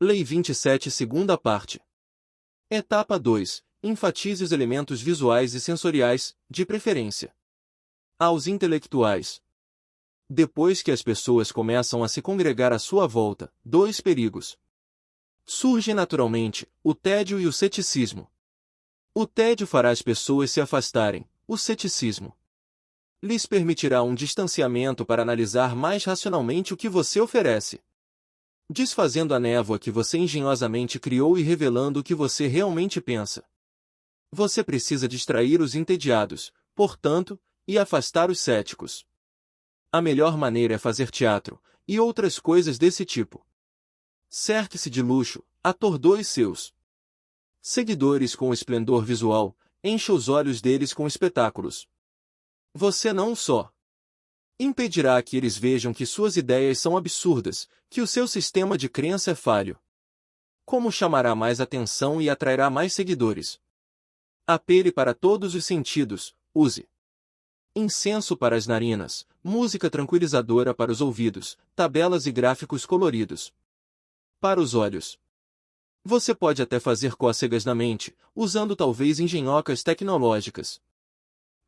Lei 27, segunda parte. Etapa 2. Enfatize os elementos visuais e sensoriais, de preferência. Aos intelectuais. Depois que as pessoas começam a se congregar à sua volta, dois perigos. Surgem naturalmente, o tédio e o ceticismo. O tédio fará as pessoas se afastarem, o ceticismo lhes permitirá um distanciamento para analisar mais racionalmente o que você oferece, desfazendo a névoa que você engenhosamente criou e revelando o que você realmente pensa. Você precisa distrair os entediados, portanto, e afastar os céticos. A melhor maneira é fazer teatro, e outras coisas desse tipo. Cerque-se de luxo, atordoe seus seguidores com esplendor visual, encha os olhos deles com espetáculos. Você não só impedirá que eles vejam que suas ideias são absurdas, que o seu sistema de crença é falho, como chamará mais atenção e atrairá mais seguidores. Apele para todos os sentidos, use incenso para as narinas, música tranquilizadora para os ouvidos, tabelas e gráficos coloridos para os olhos. Você pode até fazer cócegas na mente, usando talvez engenhocas tecnológicas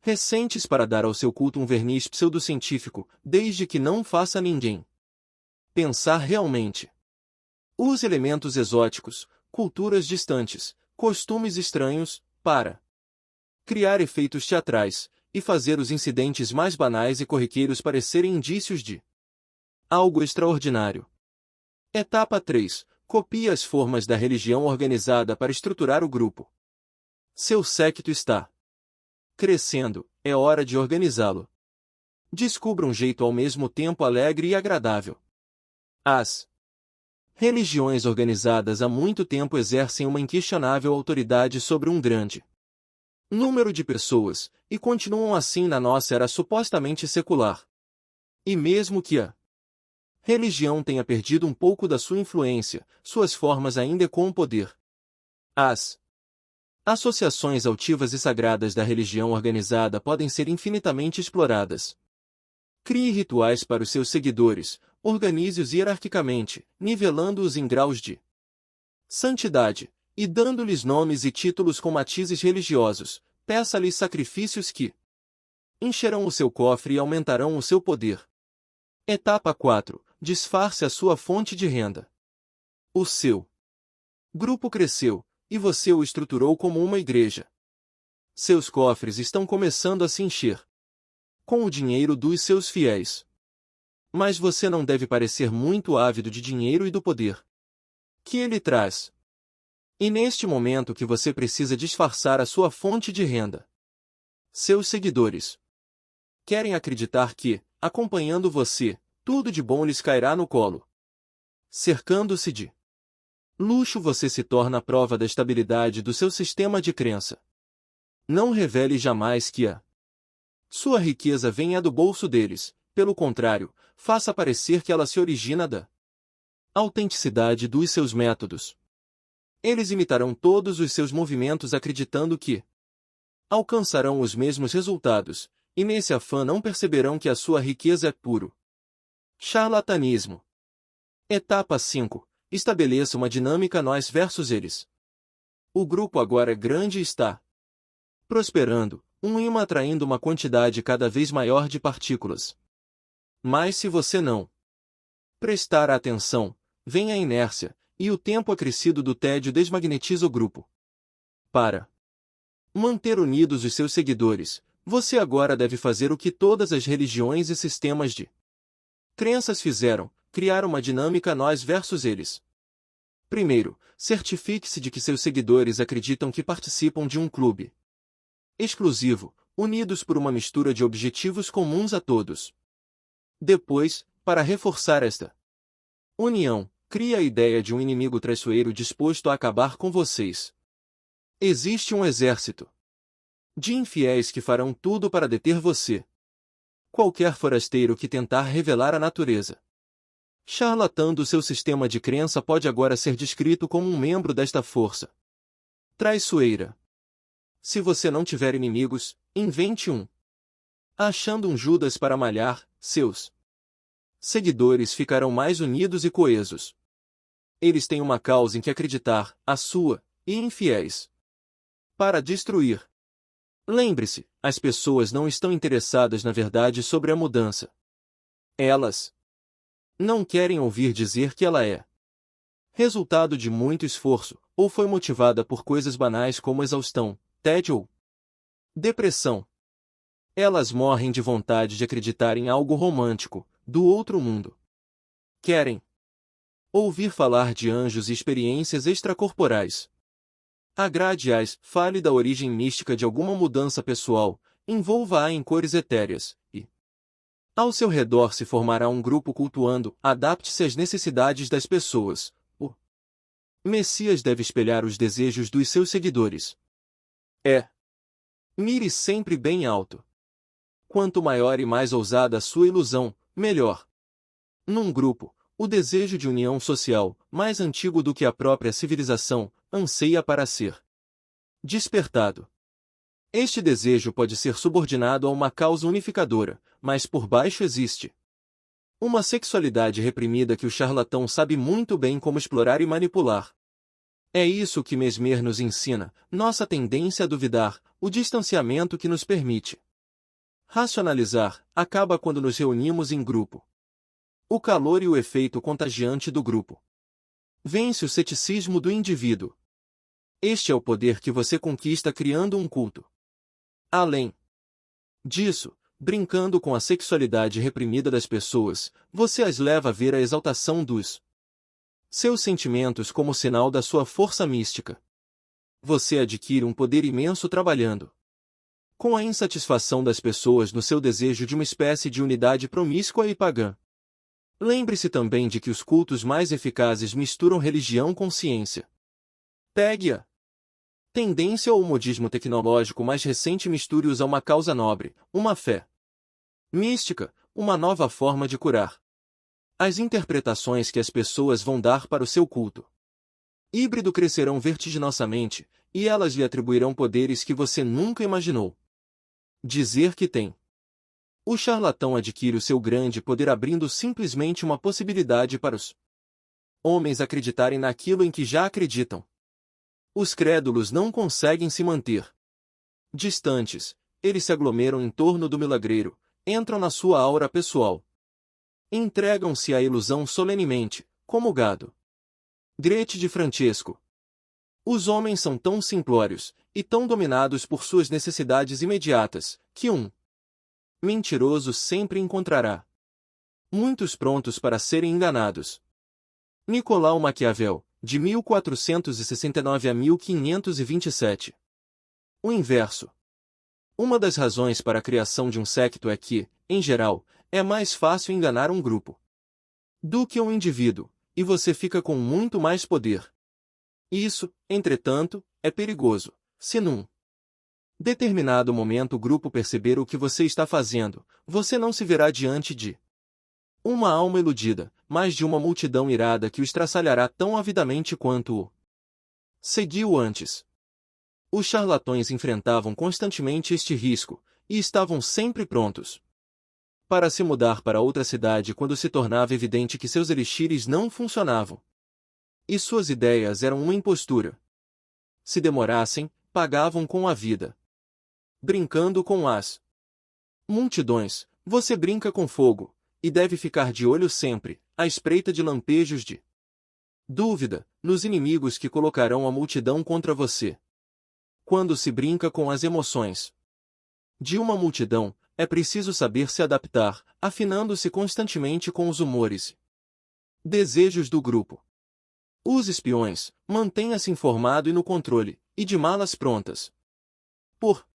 recentes para dar ao seu culto um verniz pseudocientífico, desde que não faça ninguém pensar realmente. Use elementos exóticos, culturas distantes, costumes estranhos, para criar efeitos teatrais, e fazer os incidentes mais banais e corriqueiros parecerem indícios de algo extraordinário. Etapa 3. Copie as formas da religião organizada para estruturar o grupo. Seu séquito está crescendo, é hora de organizá-lo. Descubra um jeito ao mesmo tempo alegre e agradável. As religiões organizadas há muito tempo exercem uma inquestionável autoridade sobre um grande número de pessoas, e continuam assim na nossa era supostamente secular. E mesmo que a religião tenha perdido um pouco da sua influência, suas formas ainda ecoam poder. As associações altivas e sagradas da religião organizada podem ser infinitamente exploradas. Crie rituais para os seus seguidores, organize-os hierarquicamente, nivelando-os em graus de santidade, e dando-lhes nomes e títulos com matizes religiosos. Peça-lhes sacrifícios que encherão o seu cofre e aumentarão o seu poder. Etapa 4. Disfarce a sua fonte de renda. O seu grupo cresceu, e você o estruturou como uma igreja. Seus cofres estão começando a se encher com o dinheiro dos seus fiéis. Mas você não deve parecer muito ávido de dinheiro e do poder que ele traz. E neste momento que você precisa disfarçar a sua fonte de renda. Seus seguidores querem acreditar que, acompanhando você, tudo de bom lhes cairá no colo. Cercando-se de luxo, você se torna a prova da estabilidade do seu sistema de crença. Não revele jamais que a sua riqueza venha do bolso deles, pelo contrário, faça parecer que ela se origina da autenticidade dos seus métodos. Eles imitarão todos os seus movimentos acreditando que alcançarão os mesmos resultados, e nesse afã não perceberão que a sua riqueza é puro charlatanismo. Etapa 5. Estabeleça uma dinâmica nós versus eles. O grupo agora é grande e está prosperando, um ímã atraindo uma quantidade cada vez maior de partículas. Mas se você não prestar atenção, vem a inércia, e o tempo acrescido do tédio desmagnetiza o grupo. Para manter unidos os seus seguidores, você agora deve fazer o que todas as religiões e sistemas de crenças fizeram, criar uma dinâmica nós versus eles. Primeiro, certifique-se de que seus seguidores acreditam que participam de um clube exclusivo, unidos por uma mistura de objetivos comuns a todos. Depois, para reforçar esta união, crie a ideia de um inimigo traiçoeiro disposto a acabar com vocês. Existe um exército de infiéis que farão tudo para deter você. Qualquer forasteiro que tentar revelar a natureza charlatã do seu sistema de crença pode agora ser descrito como um membro desta força traiçoeira. Se você não tiver inimigos, invente um. Achando um Judas para malhar, seus seguidores ficarão mais unidos e coesos. Eles têm uma causa em que acreditar, a sua, e infiéis. Para destruir. Lembre-se, as pessoas não estão interessadas na verdade sobre a mudança. Elas não querem ouvir dizer que ela é resultado de muito esforço, ou foi motivada por coisas banais como exaustão, tédio ou depressão. Elas morrem de vontade de acreditar em algo romântico, do outro mundo. Querem ouvir falar de anjos e experiências extracorporais. Agrade-as, fale da origem mística de alguma mudança pessoal, envolva-a em cores etéreas, e ao seu redor se formará um grupo cultuando, adapte-se às necessidades das pessoas. O Messias deve espelhar os desejos dos seus seguidores. Mire sempre bem alto. Quanto maior e mais ousada a sua ilusão, melhor. Num grupo, o desejo de união social, mais antigo do que a própria civilização, anseia para ser despertado. Este desejo pode ser subordinado a uma causa unificadora, mas por baixo existe uma sexualidade reprimida que o charlatão sabe muito bem como explorar e manipular. É isso que Mesmer nos ensina, nossa tendência a duvidar, o distanciamento que nos permite racionalizar, acaba quando nos reunimos em grupo. O calor e o efeito contagiante do grupo vence o ceticismo do indivíduo. Este é o poder que você conquista criando um culto. Além disso, brincando com a sexualidade reprimida das pessoas, você as leva a ver a exaltação dos seus sentimentos como sinal da sua força mística. Você adquire um poder imenso trabalhando com a insatisfação das pessoas no seu desejo de uma espécie de unidade promíscua e pagã. Lembre-se também de que os cultos mais eficazes misturam religião com ciência. Pegue a tendência ou modismo tecnológico mais recente, misture-os a uma causa nobre, uma fé mística, uma nova forma de curar. As interpretações que as pessoas vão dar para o seu culto híbrido crescerão vertiginosamente, e elas lhe atribuirão poderes que você nunca imaginou dizer que tem. O charlatão adquire o seu grande poder abrindo simplesmente uma possibilidade para os homens acreditarem naquilo em que já acreditam. Os crédulos não conseguem se manter distantes, eles se aglomeram em torno do milagreiro, entram na sua aura pessoal. Entregam-se à ilusão solenemente, como gado. Grete de Francesco. Os homens são tão simplórios, e tão dominados por suas necessidades imediatas, que um mentiroso sempre encontrará muitos prontos para serem enganados. Nicolau Maquiavel, de 1469 a 1527. O inverso. Uma das razões para a criação de um séquito é que, em geral, é mais fácil enganar um grupo do que um indivíduo, e você fica com muito mais poder. Isso, entretanto, é perigoso, se num determinado momento o grupo perceber o que você está fazendo, você não se verá diante de uma alma iludida, mas de uma multidão irada que o estraçalhará tão avidamente quanto o seguiu antes. Os charlatões enfrentavam constantemente este risco, e estavam sempre prontos para se mudar para outra cidade quando se tornava evidente que seus elixires não funcionavam. E suas ideias eram uma impostura. Se demorassem, pagavam com a vida. Brincando com as multidões, você brinca com fogo, e deve ficar de olho sempre, à espreita de lampejos de dúvida, nos inimigos que colocarão a multidão contra você. Quando se brinca com as emoções de uma multidão, é preciso saber se adaptar, afinando-se constantemente com os humores e desejos do grupo. Os espiões, mantenha-se informado e no controle, e de malas prontas. Por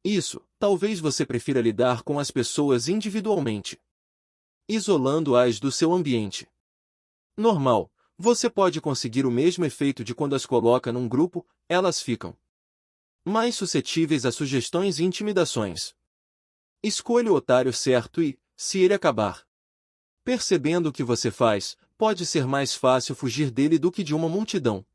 isso, talvez você prefira lidar com as pessoas individualmente, isolando-as do seu ambiente normal. Você pode conseguir o mesmo efeito de quando as coloca num grupo, elas ficam mais suscetíveis a sugestões e intimidações. Escolha o otário certo e, se ele acabar percebendo o que você faz, pode ser mais fácil fugir dele do que de uma multidão.